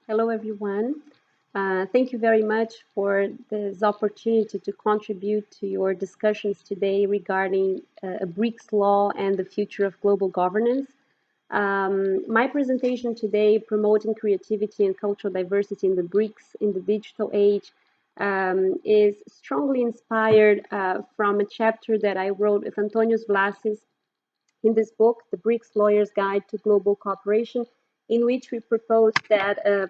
Hello, everyone. Thank you very much for this opportunity to contribute to your discussions today regarding BRICS law and the future of global governance. My presentation today, promoting creativity and cultural diversity in the BRICS in the digital age, is strongly inspired from a chapter that I wrote with Antonius Vlassis in this book, The BRICS Lawyers Guide to Global Cooperation, in which we propose that a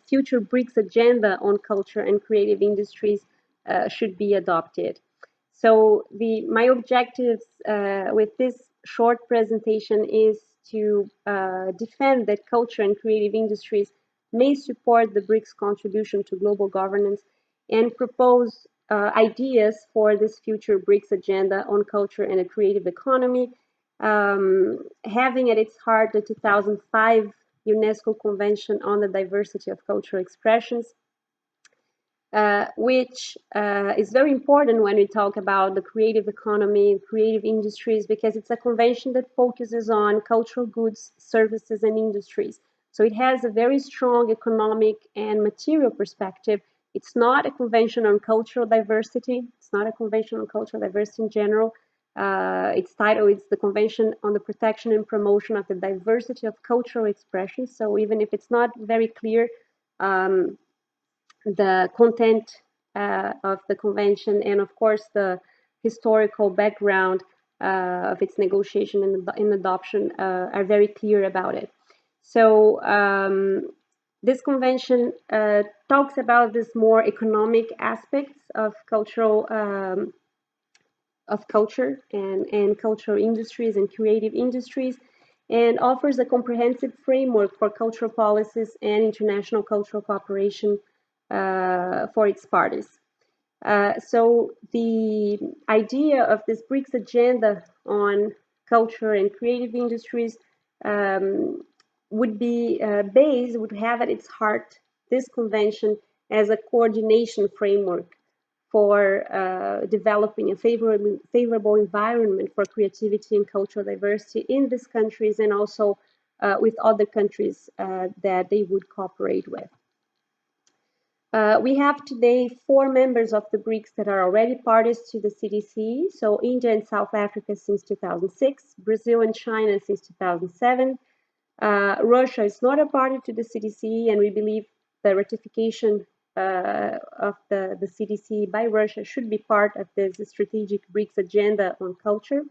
future BRICS agenda on culture and creative industries should be adopted. So my objectives with this short presentation is to defend that culture and creative industries may support the BRICS contribution to global governance and propose ideas for this future BRICS agenda on culture and a creative economy, having at its heart the 2005 UNESCO Convention on the Diversity of Cultural Expressions, which is very important when we talk about the creative economy and creative industries, because it's a convention that focuses on cultural goods, services, and industries. So it has a very strong economic and material perspective. It's not a convention on cultural diversity. It's not a convention on cultural diversity in general. Its title is the Convention on the Protection and Promotion of the Diversity of Cultural Expressions. So even if it's not very clear, the content of the convention and, of course, the historical background of its negotiation and adoption are very clear about it. So this convention talks about this more economic aspects of cultural of culture and cultural industries and creative industries, and offers a comprehensive framework for cultural policies and international cultural cooperation for its parties. So the idea of this BRICS agenda on culture and creative industries would have at its heart this convention as a coordination framework for developing a favorable environment for creativity and cultural diversity in these countries, and also with other countries that they would cooperate with. We have today 4 members of the BRICS that are already parties to the CDC. So India and South Africa since 2006, Brazil and China since 2007. Russia is not a party to the CDC, and we believe the ratification of the CDC by Russia should be part of this strategic BRICS agenda on culture.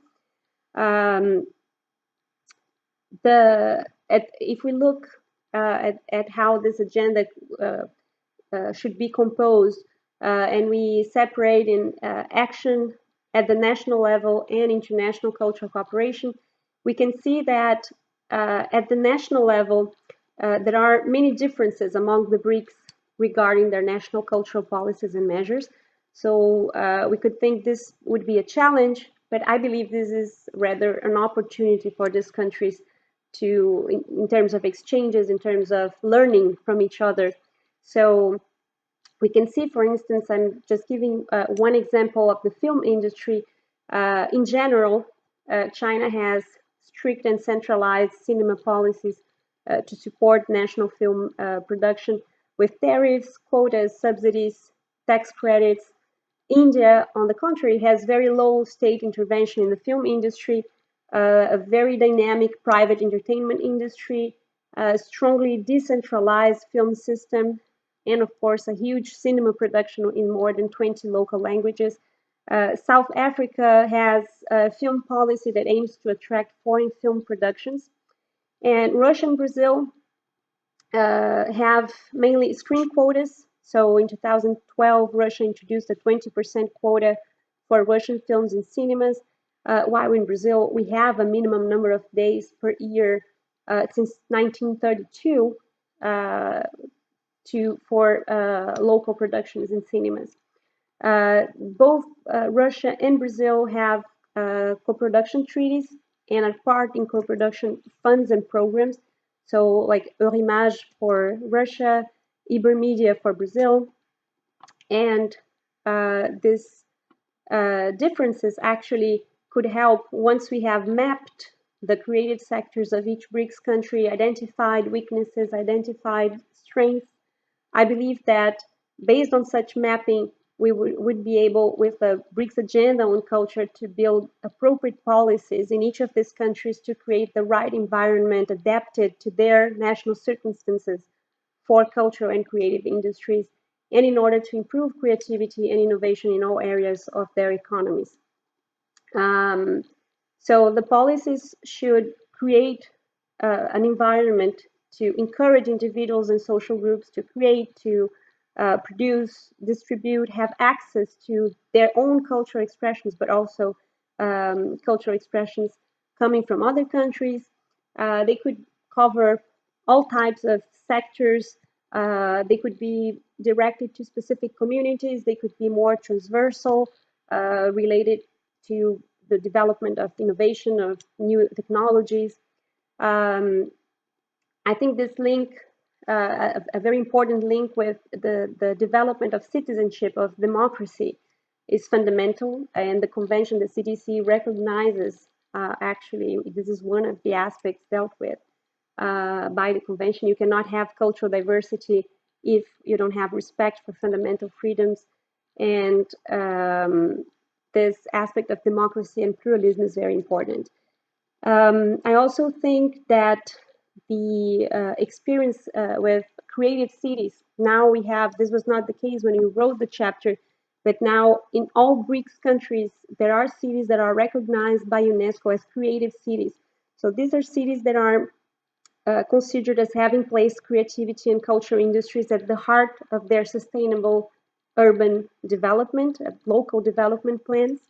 If we look at how this agenda should be composed, and we separate in action at the national level and international cultural cooperation, we can see that at the national level, there are many differences among the BRICS regarding their national cultural policies and measures. So we could think this would be a challenge, but I believe this is rather an opportunity for these countries to, in terms of exchanges, in terms of learning from each other. So we can see, for instance, I'm just giving one example of the film industry. In general, China has strict and centralized cinema policies to support national film production with tariffs, quotas, subsidies, tax credits. India, on the contrary, has very low state intervention in the film industry, a very dynamic private entertainment industry, a strongly decentralized film system, and of course a huge cinema production in more than 20 local languages. South Africa has a film policy that aims to attract foreign film productions. And Russia and Brazil have mainly screen quotas. So in 2012, Russia introduced a 20% quota for Russian films in cinemas, while in Brazil we have a minimum number of days per year since 1932 for local productions in cinemas. Both Russia and Brazil have co-production treaties and are part in co-production funds and programs. So like Eurimage for Russia, Ibermedia for Brazil. And these differences actually could help once we have mapped the creative sectors of each BRICS country, identified weaknesses, identified strengths. I believe that based on such mapping, we would be able, with the BRICS agenda on culture, to build appropriate policies in each of these countries to create the right environment adapted to their national circumstances for cultural and creative industries, and in order to improve creativity and innovation in all areas of their economies. So the policies should create an environment to encourage individuals and social groups to create, to produce, distribute, have access to their own cultural expressions, but also cultural expressions coming from other countries. They could cover all types of sectors. They could be directed to specific communities. They could be more transversal, related to the development of innovation, of new technologies. I think this link, a very important link with the development of citizenship, of democracy, is fundamental, and the convention, the CDC, recognizes, actually, this is one of the aspects dealt with by the convention. You cannot have cultural diversity if you don't have respect for fundamental freedoms, and this aspect of democracy and pluralism is very important. I also think that the experience with creative cities, now we have, this was not the case when you wrote the chapter, but now in all BRICS countries, there are cities that are recognized by UNESCO as creative cities. So these are cities that are considered as having placed creativity and cultural industries at the heart of their sustainable urban development, local development plans.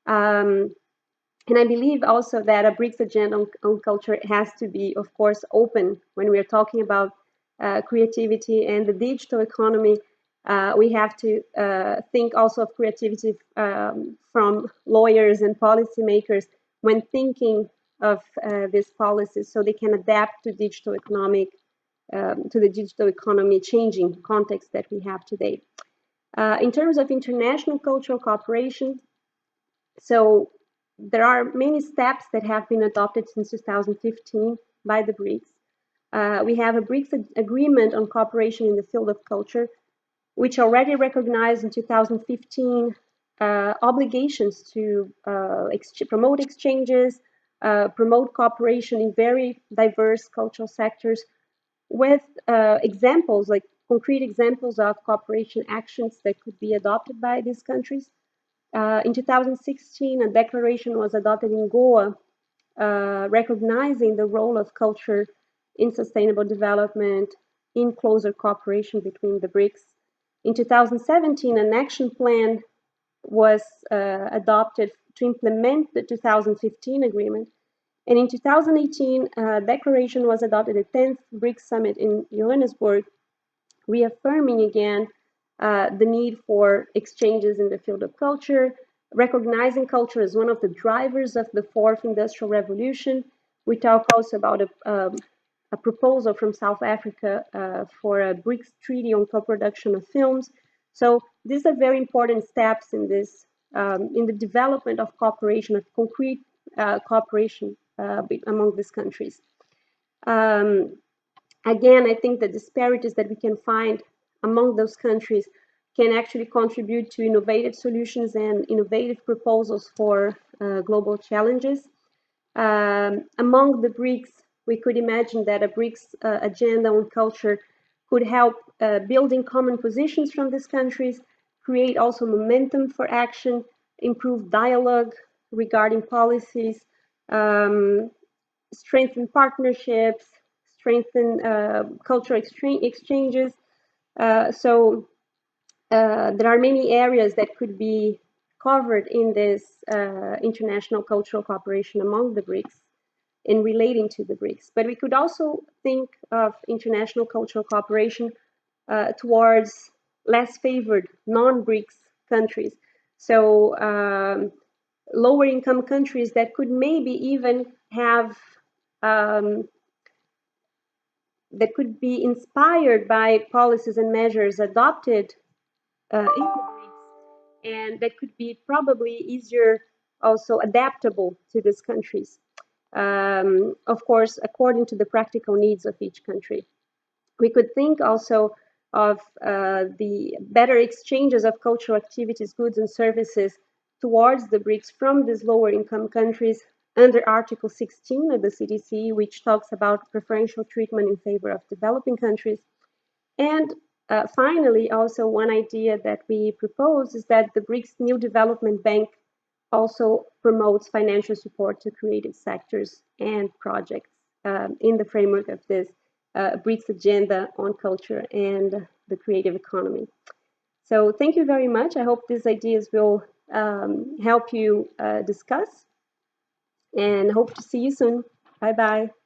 And I believe also that a BRICS agenda on culture has to be, of course, open. When we are talking about creativity and the digital economy, we have to think also of creativity from lawyers and policymakers when thinking of these policies, so they can adapt to digital economic, to the digital economy changing context that we have today. In terms of international cultural cooperation, so there are many steps that have been adopted since 2015 by the BRICS. We have a BRICS agreement on cooperation in the field of culture, which already recognized in 2015 obligations to promote exchanges, promote cooperation in very diverse cultural sectors, with examples, like concrete examples of cooperation actions that could be adopted by these countries. In 2016, a declaration was adopted in Goa, recognizing the role of culture in sustainable development, in closer cooperation between the BRICS. In 2017, an action plan was adopted to implement the 2015 agreement. And in 2018, a declaration was adopted at the 10th BRICS Summit in Johannesburg, reaffirming again the need for exchanges in the field of culture, recognizing culture as one of the drivers of the fourth industrial revolution. We talk also about a proposal from South Africa for a BRICS treaty on co-production of films. So these are very important steps in this, in the development of cooperation, of concrete cooperation among these countries. Again, I think the disparities that we can find among those countries can actually contribute to innovative solutions and innovative proposals for global challenges. Among the BRICS, we could imagine that a BRICS agenda on culture could help building common positions from these countries, create also momentum for action, improve dialogue regarding policies, strengthen partnerships, strengthen cultural exchanges. So there are many areas that could be covered in this international cultural cooperation among the BRICS in relating to the BRICS. But we could also think of international cultural cooperation towards less favored non-BRICS countries. So lower income countries that could maybe even have that could be inspired by policies and measures adopted in the BRICS, and that could be probably easier also adaptable to these countries. of course, according to the practical needs of each country. We could think also of the better exchanges of cultural activities, goods, and services towards the BRICS from these lower income countries under Article 16 of the CDC, which talks about preferential treatment in favor of developing countries. And finally, also one idea that we propose is that the BRICS New Development Bank also promotes financial support to creative sectors and projects in the framework of this BRICS agenda on culture and the creative economy. So thank you very much. I hope these ideas will help you discuss, and hope to see you soon. Bye-bye.